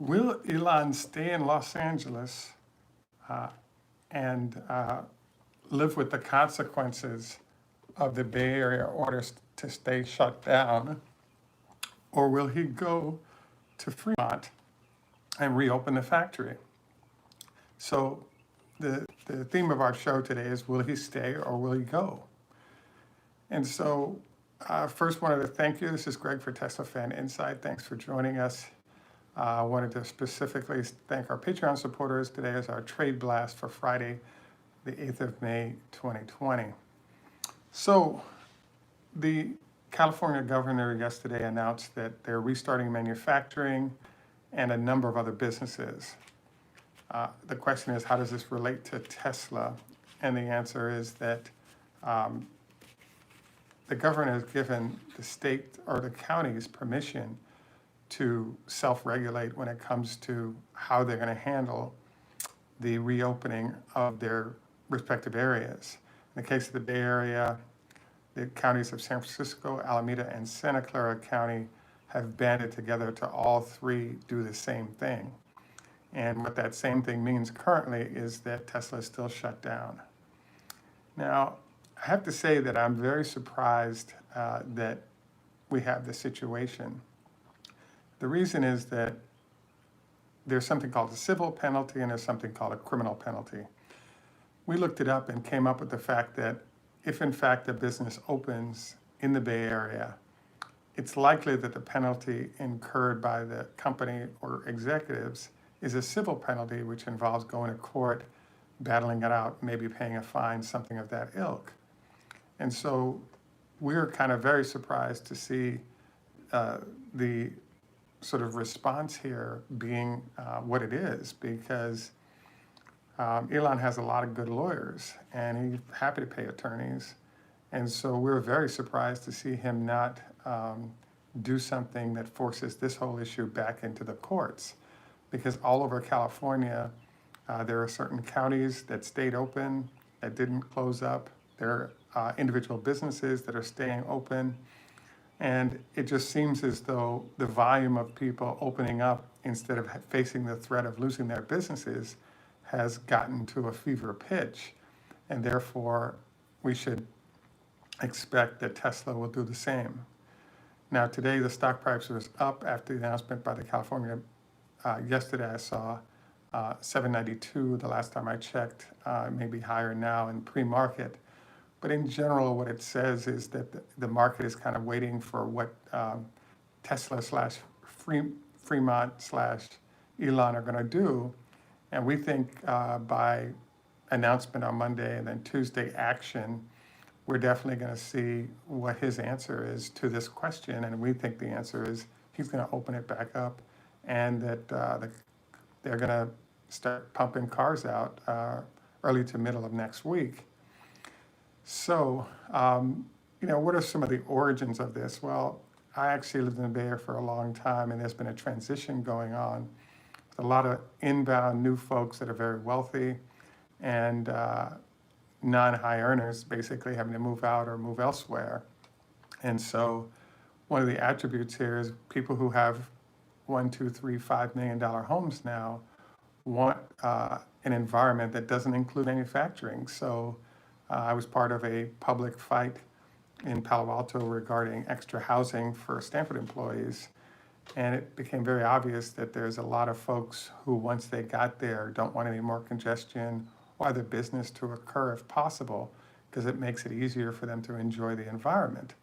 Will Elon stay in Los Angeles and live with the consequences of the Bay Area orders to stay shut down, or will he go to Fremont and reopen the factory? So the theme of our show today is, will he stay or will he go? And so first wanted to thank you. This is Greg for Teslafaninsight. Thanks for joining us. I wanted to specifically thank our Patreon supporters. Today is our trade blast for Friday, the 8th of May, 2020. So the California governor yesterday announced that they're restarting manufacturing and a number of other businesses. The question is, how does this relate to Tesla? And the answer is that the governor has given the state or the counties permission to self-regulate when it comes to how they're going to handle the reopening of their respective areas. In the case of the Bay Area, the counties of San Francisco, Alameda, and Santa Clara County have banded together to all three do the same thing. And what that same thing means currently is that Tesla is still shut down. Now, I have to say that I'm very surprised that we have this situation. The reason is that there's something called a civil penalty and there's something called a criminal penalty. We looked it up and came up with the fact that if in fact a business opens in the Bay Area, it's likely that the penalty incurred by the company or executives is a civil penalty, which involves going to court, battling it out, maybe paying a fine, something of that ilk. And so we're kind of very surprised to see the sort of response here being what it is, because Elon has a lot of good lawyers and he's happy to pay attorneys. And so we're very surprised to see him not do something that forces this whole issue back into the courts. Because all over California, there are certain counties that stayed open, that didn't close up. There are individual businesses that are staying open. And it just seems as though the volume of people opening up instead of facing the threat of losing their businesses has gotten to a fever pitch. And therefore, we should expect that Tesla will do the same. Now, today, the stock price was up after the announcement by the California. Yesterday, I saw 792. The last time I checked, maybe higher now in pre-market. But in general, what it says is that the market is kind of waiting for what Tesla / Fremont / Elon are going to do. And we think by announcement on Monday and then Tuesday action, we're definitely going to see what his answer is to this question. And we think the answer is he's going to open it back up and that they're going to start pumping cars out early to middle of next week. So, what are some of the origins of this? Well, I actually lived in the Bay Area for a long time, and there's been a transition going on. A lot of inbound new folks that are very wealthy and non-high earners basically having to move out or move elsewhere. And so one of the attributes here is people who have $1, $2, $3, $5 million homes now want an environment that doesn't include manufacturing. So I was part of a public fight in Palo Alto regarding extra housing for Stanford employees. And it became very obvious that there's a lot of folks who, once they got there, don't want any more congestion or other business to occur if possible, because it makes it easier for them to enjoy the environment.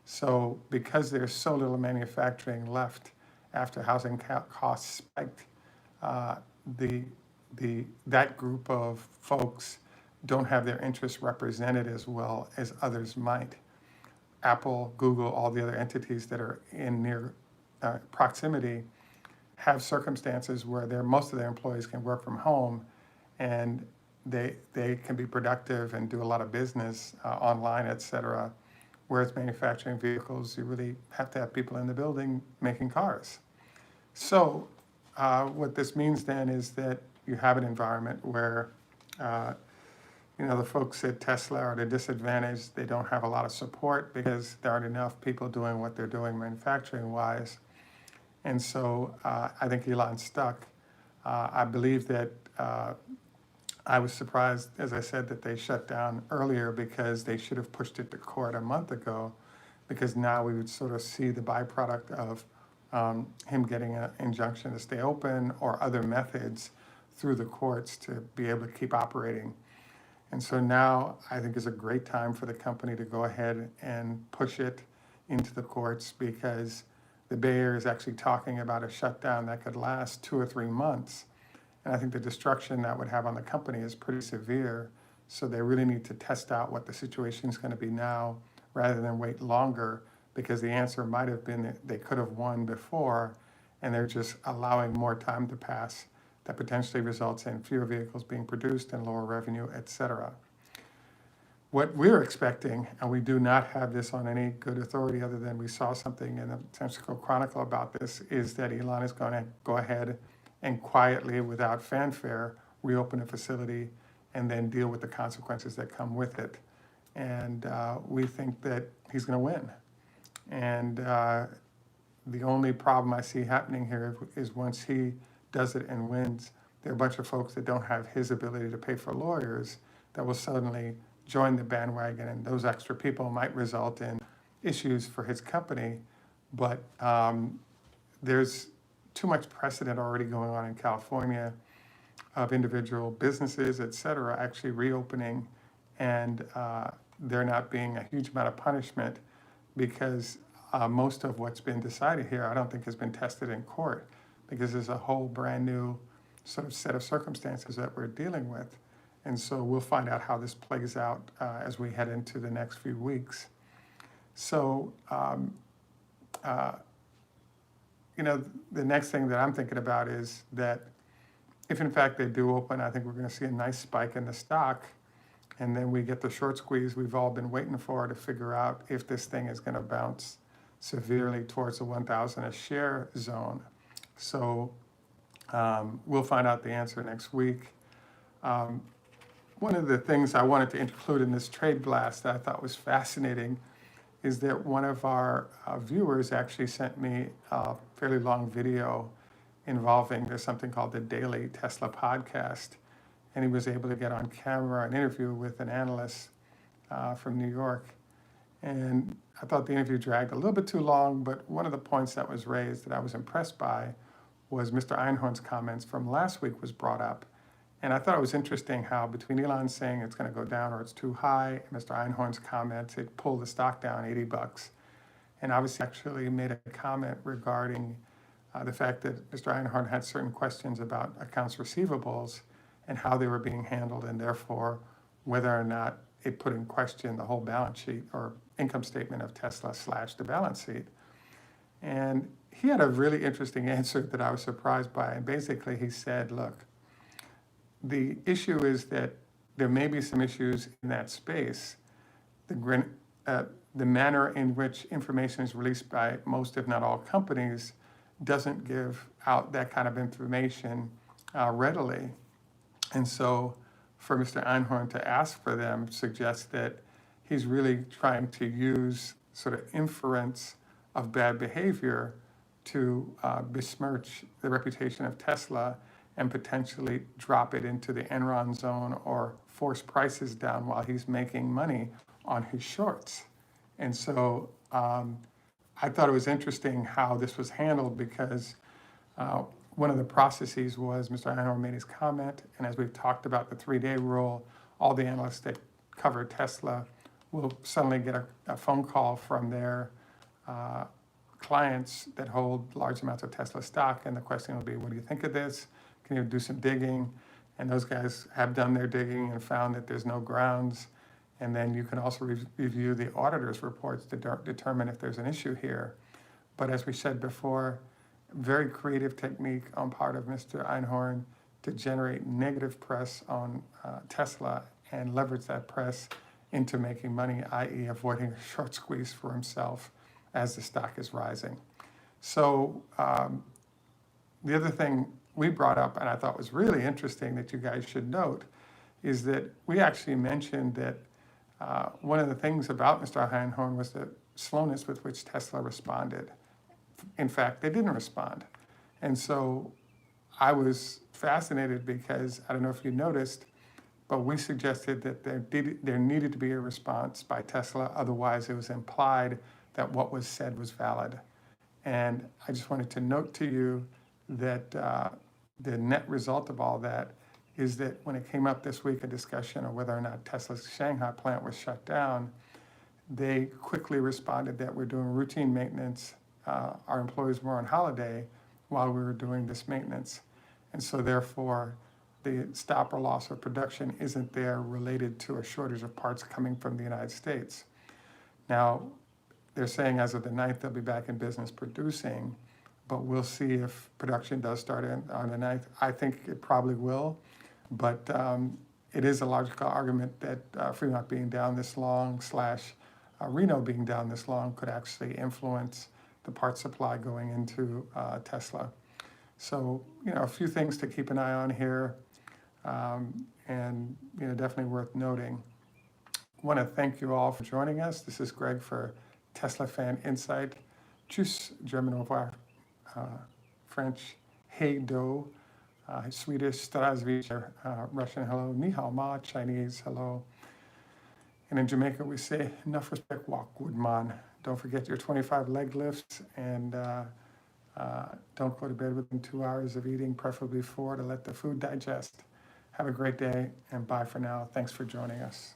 So because there's so little manufacturing left after housing costs spiked, that group of folks don't have their interests represented as well as others might. Apple, Google, all the other entities that are in near proximity have circumstances where most of their employees can work from home and they can be productive and do a lot of business online, et cetera. Whereas manufacturing vehicles, you really have to have people in the building making cars. So what this means then is that you have an environment where the folks at Tesla are at a disadvantage. They don't have a lot of support because there aren't enough people doing what they're doing manufacturing-wise. And so I think Elon's stuck. I believe that I was surprised, as I said, that they shut down earlier because they should have pushed it to court a month ago, because now we would sort of see the byproduct of him getting an injunction to stay open or other methods through the courts to be able to keep operating. And so now I think is a great time for the company to go ahead and push it into the courts, because the Bay Area is actually talking about a shutdown that could last 2 or 3 months. And I think the destruction that would have on the company is pretty severe. So they really need to test out what the situation is going to be now rather than wait longer, because the answer might have been that they could have won before, and they're just allowing more time to pass that potentially results in fewer vehicles being produced and lower revenue, et cetera. What we're expecting, and we do not have this on any good authority other than we saw something in the San Francisco Chronicle about this, is that Elon is going to go ahead and quietly, without fanfare, reopen a facility and then deal with the consequences that come with it. And we think that he's going to win. And the only problem I see happening here is once he does it and wins, there are a bunch of folks that don't have his ability to pay for lawyers that will suddenly join the bandwagon, and those extra people might result in issues for his company. But there's too much precedent already going on in California of individual businesses, et cetera, actually reopening, and there not being a huge amount of punishment, because most of what's been decided here I don't think has been tested in court, because there's a whole brand new sort of set of circumstances that we're dealing with. And so we'll find out how this plays out as we head into the next few weeks. So, the next thing that I'm thinking about is that if in fact they do open, I think we're going to see a nice spike in the stock, and then we get the short squeeze we've all been waiting for to figure out if this thing is going to bounce severely towards the 1,000 a share zone. So we'll find out the answer next week. One of the things I wanted to include in this trade blast that I thought was fascinating is that one of our viewers actually sent me a fairly long video involving, there's something called the Daily Tesla Podcast, and he was able to get on camera an interview with an analyst from New York. And I thought the interview dragged a little bit too long, but one of the points that was raised that I was impressed by was Mr. Einhorn's comments from last week was brought up. And I thought it was interesting how between Elon saying it's going to go down or it's too high, and Mr. Einhorn's comments, it pulled the stock down $80. And obviously actually made a comment regarding the fact that Mr. Einhorn had certain questions about accounts receivables and how they were being handled, and therefore whether or not it put in question the whole balance sheet or income statement of Tesla / the balance sheet. And he had a really interesting answer that I was surprised by. And basically he said, look, the issue is that there may be some issues in that space. The manner in which information is released by most, if not all, companies doesn't give out that kind of information readily. And so for Mr. Einhorn to ask for them suggests that he's really trying to use sort of inference of bad behavior to besmirch the reputation of Tesla and potentially drop it into the Enron zone or force prices down while he's making money on his shorts. And so I thought it was interesting how this was handled, because one of the processes was Mr. Einhorn made his comment, and as we've talked about the 3-day rule, all the analysts that cover Tesla will suddenly get a phone call from their clients that hold large amounts of Tesla stock, and the question will be, what do you think of this? Can you do some digging? And those guys have done their digging and found that there's no grounds. And then you can also review the auditor's reports to determine if there's an issue here. But as we said before, very creative technique on part of Mr. Einhorn to generate negative press on Tesla and leverage that press into making money, i.e. avoiding a short squeeze for himself as the stock is rising. So the other thing we brought up, and I thought was really interesting that you guys should note, is that we actually mentioned that one of the things about Mr. Einhorn was the slowness with which Tesla responded in fact, they didn't respond. And so I was fascinated because, I don't know if you noticed, but we suggested that there needed to be a response by Tesla. Otherwise, it was implied that what was said was valid. And I just wanted to note to you that the net result of all that is that when it came up this week, a discussion of whether or not Tesla's Shanghai plant was shut down, they quickly responded that we're doing routine maintenance. Our employees were on holiday while we were doing this maintenance. And so therefore, the stop or loss of production isn't there related to a shortage of parts coming from the United States. Now, they're saying as of the 9th, they'll be back in business producing, but we'll see if production does start on the 9th. I think it probably will, but it is a logical argument that Fremont being down this long / Reno being down this long could actually influence the part supply going into Tesla. So, a few things to keep an eye on here, and definitely worth noting. I want to thank you all for joining us. This is Greg for Teslafaninsight. Tschüss, German, au revoir, French, hey do, Swedish, Strasvich, Russian, hello, ni hao ma, Chinese, hello. And in Jamaica, we say, enough respect, walk, good man. Don't forget your 25 leg lifts, and don't go to bed within 2 hours of eating, preferably 4, to let the food digest. Have a great day, and bye for now. Thanks for joining us.